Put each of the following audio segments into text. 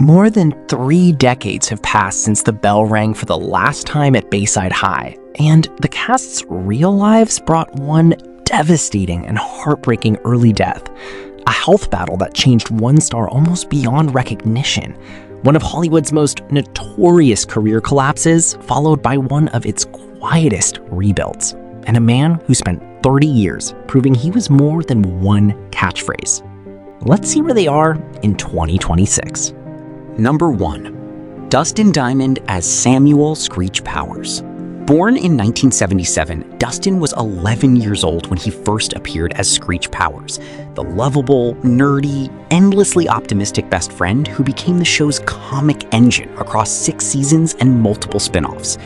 More than 3 decades have passed since the bell rang for the last time at Bayside High, and the cast's real lives brought one devastating and heartbreaking early death, a health battle that changed one star almost beyond recognition, one of Hollywood's most notorious career collapses, followed by one of its quietest rebuilds, and a man who spent 30 years proving he was more than one catchphrase. Let's see where they are in 2026. Number 1. Dustin Diamond as Samuel Screech Powers. Born in 1977, Dustin was 11 years old when he first appeared as Screech Powers, the lovable, nerdy, endlessly optimistic best friend who became the show's comic engine across 6 seasons and multiple spin-offs.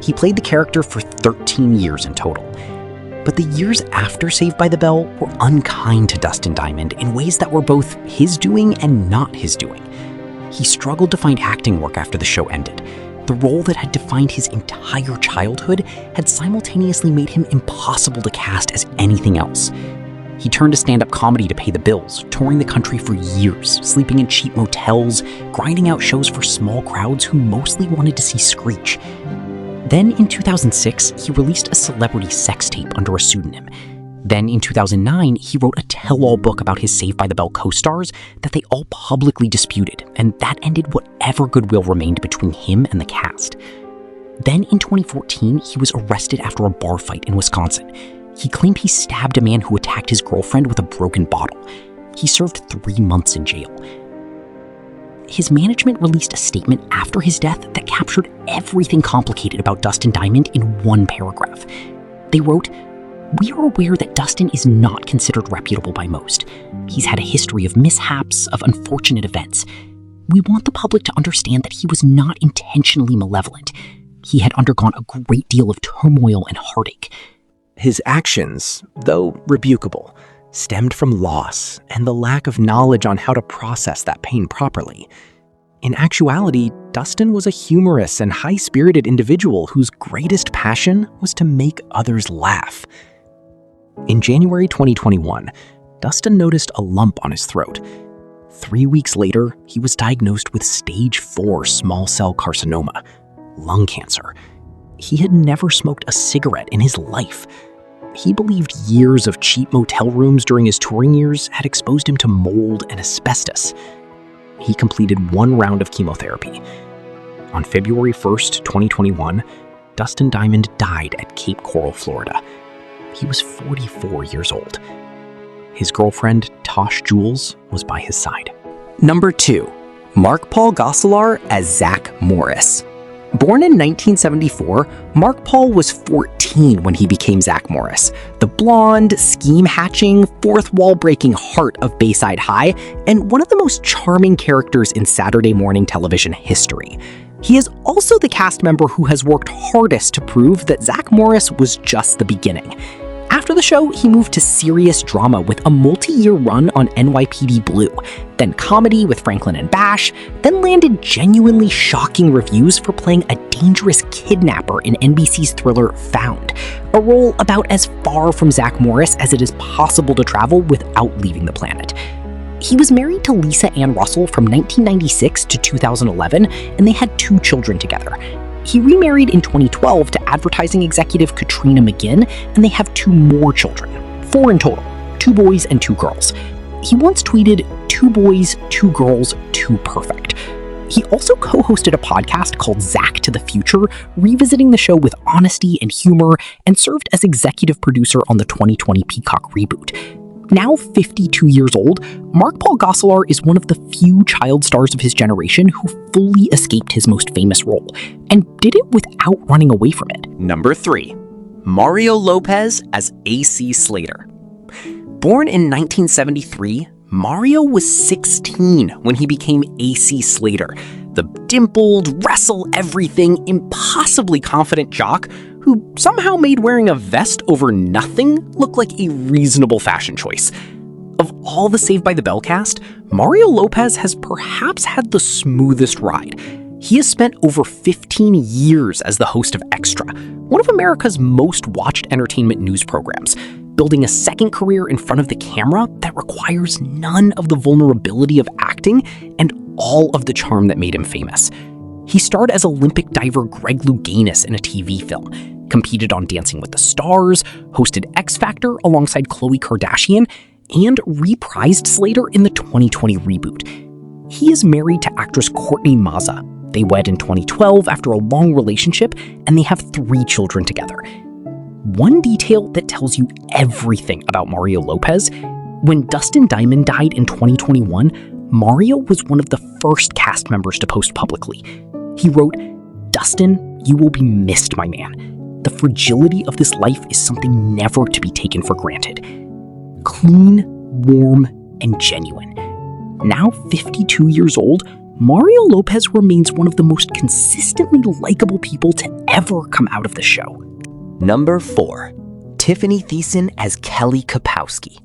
He played the character for 13 years in total. But the years after Saved by the Bell were unkind to Dustin Diamond in ways that were both his doing and not his doing. He struggled to find acting work after the show ended. The role that had defined his entire childhood had simultaneously made him impossible to cast as anything else. He turned to stand-up comedy to pay the bills, touring the country for years, sleeping in cheap motels, grinding out shows for small crowds who mostly wanted to see Screech. Then in 2006, he released a celebrity sex tape under a pseudonym. Then in 2009, he wrote a tell-all book about his Saved by the Bell co-stars that they all publicly disputed, and that ended whatever goodwill remained between him and the cast. Then in 2014, he was arrested after a bar fight in Wisconsin. He claimed he stabbed a man who attacked his girlfriend with a broken bottle. He served 3 months in jail. His management released a statement after his death that captured everything complicated about Dustin Diamond in one paragraph. They wrote, "We are aware that Dustin is not considered reputable by most. He's had a history of mishaps, of unfortunate events. We want the public to understand that he was not intentionally malevolent. He had undergone a great deal of turmoil and heartache." His actions, though rebukable, stemmed from loss and the lack of knowledge on how to process that pain properly. In actuality, Dustin was a humorous and high-spirited individual whose greatest passion was to make others laugh. In January 2021, Dustin noticed a lump on his throat. 3 weeks later, he was diagnosed with stage 4 small cell carcinoma, lung cancer. He had never smoked a cigarette in his life. He believed years of cheap motel rooms during his touring years had exposed him to mold and asbestos. He completed 1 round of chemotherapy. On February 1st, 2021, Dustin Diamond died at Cape Coral, Florida. He was 44 years old. His girlfriend, Tosh Jules, was by his side. Number 2. Mark Paul Gosselaar as Zack Morris. Born in 1974, Mark Paul was 14 when he became Zack Morris, the blonde, scheme-hatching, fourth-wall-breaking heart of Bayside High, and one of the most charming characters in Saturday morning television history. He is also the cast member who has worked hardest to prove that Zack Morris was just the beginning. After the show, he moved to serious drama with a multi-year run on NYPD Blue, then comedy with Franklin and Bash, then landed genuinely shocking reviews for playing a dangerous kidnapper in NBC's thriller Found, a role about as far from Zack Morris as it is possible to travel without leaving the planet. He was married to Lisa Ann Russell from 1996 to 2011, and they had 2 children together. He remarried in 2012 to advertising executive Katrina McGinn, and they have 2 more children, 4 in total, 2 boys and 2 girls. He once tweeted, "2 boys, 2 girls, 2 perfect." He also co-hosted a podcast called Zack to the Future, revisiting the show with honesty and humor, and served as executive producer on the 2020 Peacock reboot. Now 52 years old, Mark Paul Gosselaar is one of the few child stars of his generation who fully escaped his most famous role, and did it without running away from it. Number 3. Mario Lopez as AC Slater. Born in 1973, Mario was 16 when he became AC Slater, the dimpled, wrestle-everything, impossibly confident jock who somehow made wearing a vest over nothing look like a reasonable fashion choice. Of all the Saved by the Bell cast, Mario Lopez has perhaps had the smoothest ride. He has spent over 15 years as the host of Extra, one of America's most watched entertainment news programs. building a second career in front of the camera that requires none of the vulnerability of acting and all of the charm that made him famous. He starred as Olympic diver Greg Louganis in a TV film, competed on Dancing with the Stars, hosted X Factor alongside Khloe Kardashian, and reprised Slater in the 2020 reboot. He is married to actress Courtney Mazza. They wed in 2012 after a long relationship, and they have 3 children together. One detail that tells you everything about Mario Lopez: when Dustin Diamond died in 2021, Mario was one of the first cast members to post publicly. He wrote, "Dustin, you will be missed, my man. The fragility of this life is something never to be taken for granted." Clean, warm, and genuine. Now 52 years old, Mario Lopez remains one of the most consistently likable people to ever come out of the show. Number 4. Tiffani Thiessen as Kelly Kapowski.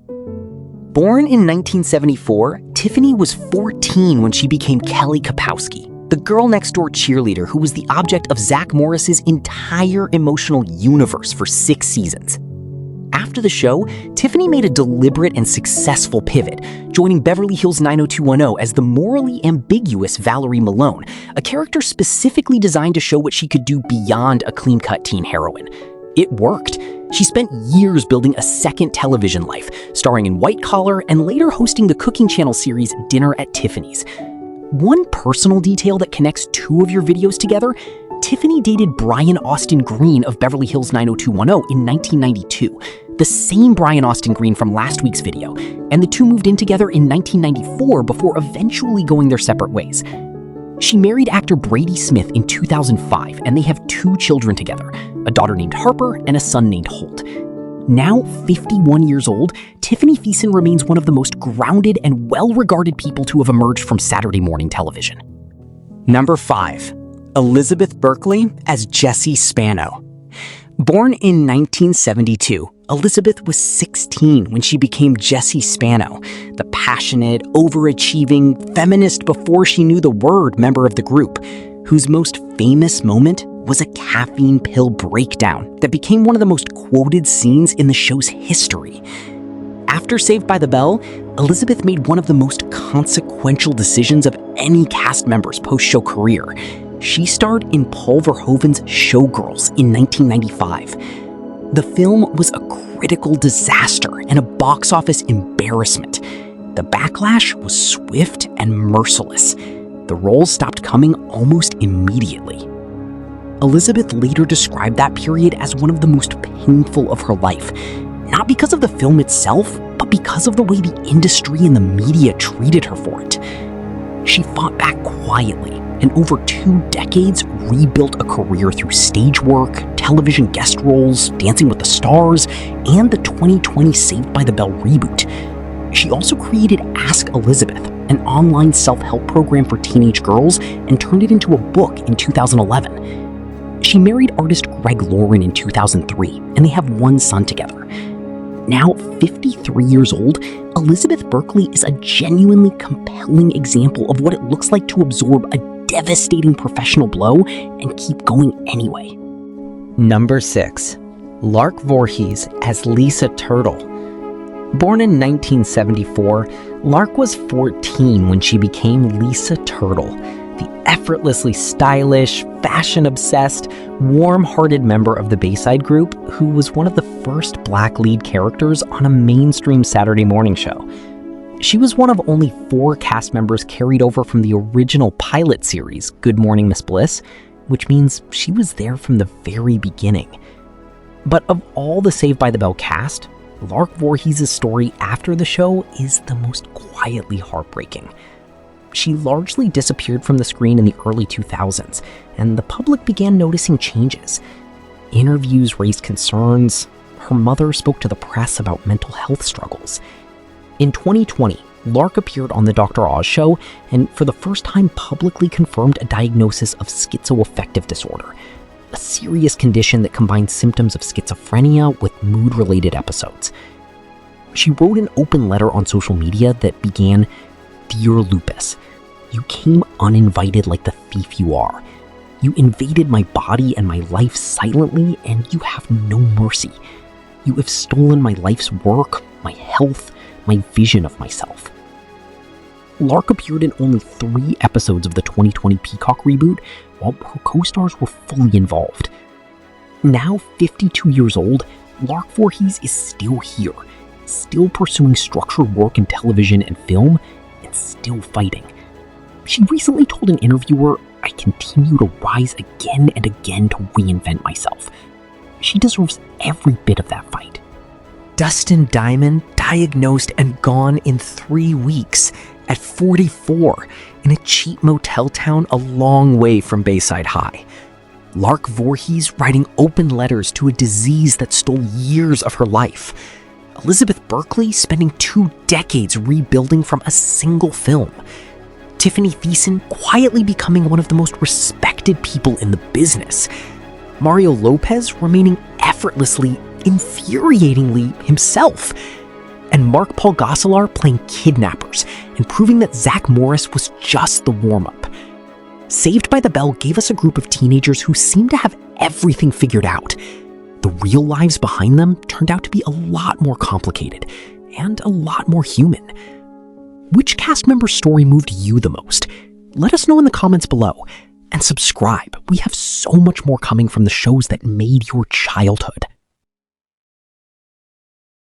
Born in 1974, Tiffani was 14 when she became Kelly Kapowski, the girl next door cheerleader who was the object of Zack Morris's entire emotional universe for 6 seasons. After the show, Tiffani made a deliberate and successful pivot, joining Beverly Hills 90210 as the morally ambiguous Valerie Malone, a character specifically designed to show what she could do beyond a clean-cut teen heroine. It worked. She spent years building a second television life, starring in White Collar and later hosting the cooking channel series Dinner at Tiffany's. One personal detail that connects 2 of your videos together: Tiffani dated Brian Austin Green of Beverly Hills 90210 in 1992, the same Brian Austin Green from last week's video, and the 2 moved in together in 1994 before eventually going their separate ways. She married actor Brady Smith in 2005, and they have 2 children together, a daughter named Harper and a son named Holt. Now 51 years old, Tiffani Thiessen remains one of the most grounded and well-regarded people to have emerged from Saturday morning television. Number 5. Elizabeth Berkley as Jessie Spano. Born in 1972, Elizabeth was 16 when she became Jessie Spano, the passionate, overachieving, feminist before she knew the word member of the group, whose most famous moment was a caffeine pill breakdown that became one of the most quoted scenes in the show's history. After Saved by the Bell, Elizabeth made one of the most consequential decisions of any cast member's post-show career. She starred in Paul Verhoeven's Showgirls in 1995. The film was a critical disaster and a box office embarrassment. The backlash was swift and merciless. The roles stopped coming almost immediately. Elizabeth later described that period as one of the most painful of her life, not because of the film itself, but because of the way the industry and the media treated her for it. She fought back quietly, and over 2 decades rebuilt a career through stage work, television guest roles, Dancing with the Stars, and the 2020 Saved by the Bell reboot. She also created Ask Elizabeth, an online self-help program for teenage girls, and turned it into a book in 2011. She married artist Greg Lauren in 2003, and they have 1 son together. Now 53 years old, Elizabeth Berkley is a genuinely compelling example of what it looks like to absorb a devastating professional blow and keep going anyway. Number 6. Lark Voorhies as Lisa Turtle. Born in 1974, Lark was 14 when she became Lisa Turtle, the effortlessly stylish, fashion-obsessed, warm-hearted member of the Bayside group who was one of the first Black lead characters on a mainstream Saturday morning show. She was one of only 4 cast members carried over from the original pilot series, Good Morning Miss Bliss, which means she was there from the very beginning. But of all the Saved by the Bell cast, Lark Voorhies' story after the show is the most quietly heartbreaking. She largely disappeared from the screen in the early 2000s, and the public began noticing changes. Interviews raised concerns. Her mother spoke to the press about mental health struggles. In 2020, Lark appeared on The Dr. Oz Show and for the first time publicly confirmed a diagnosis of schizoaffective disorder, a serious condition that combines symptoms of schizophrenia with mood-related episodes. She wrote an open letter on social media that began, "Dear Lupus, you came uninvited like the thief you are. You invaded my body and my life silently, and you have no mercy. You have stolen my life's work, my health, my vision of myself. Lark appeared in only 3 episodes of the 2020 Peacock reboot, while her co-stars were fully involved. Now 52 years old, Lark Voorhies is still here, still pursuing structured work in television and film, and still fighting. She recently told an interviewer, "I continue to rise again and again to reinvent myself." She deserves every bit of that fight. Dustin Diamond diagnosed and gone in 3 weeks at 44 in a cheap motel town a long way from Bayside High. Lark Voorhies writing open letters to a disease that stole years of her life. Elizabeth Berkley spending 2 decades rebuilding from a single film. Tiffani Thiessen quietly becoming one of the most respected people in the business. Mario Lopez remaining effortlessly, infuriatingly himself. And Mark Paul Gosselaar playing kidnappers and proving that Zack Morris was just the warm-up. Saved by the Bell gave us a group of teenagers who seemed to have everything figured out. The real lives behind them turned out to be a lot more complicated and a lot more human. Which cast member's story moved you the most? Let us know in the comments below. And subscribe. We have so much more coming from the shows that made your childhood.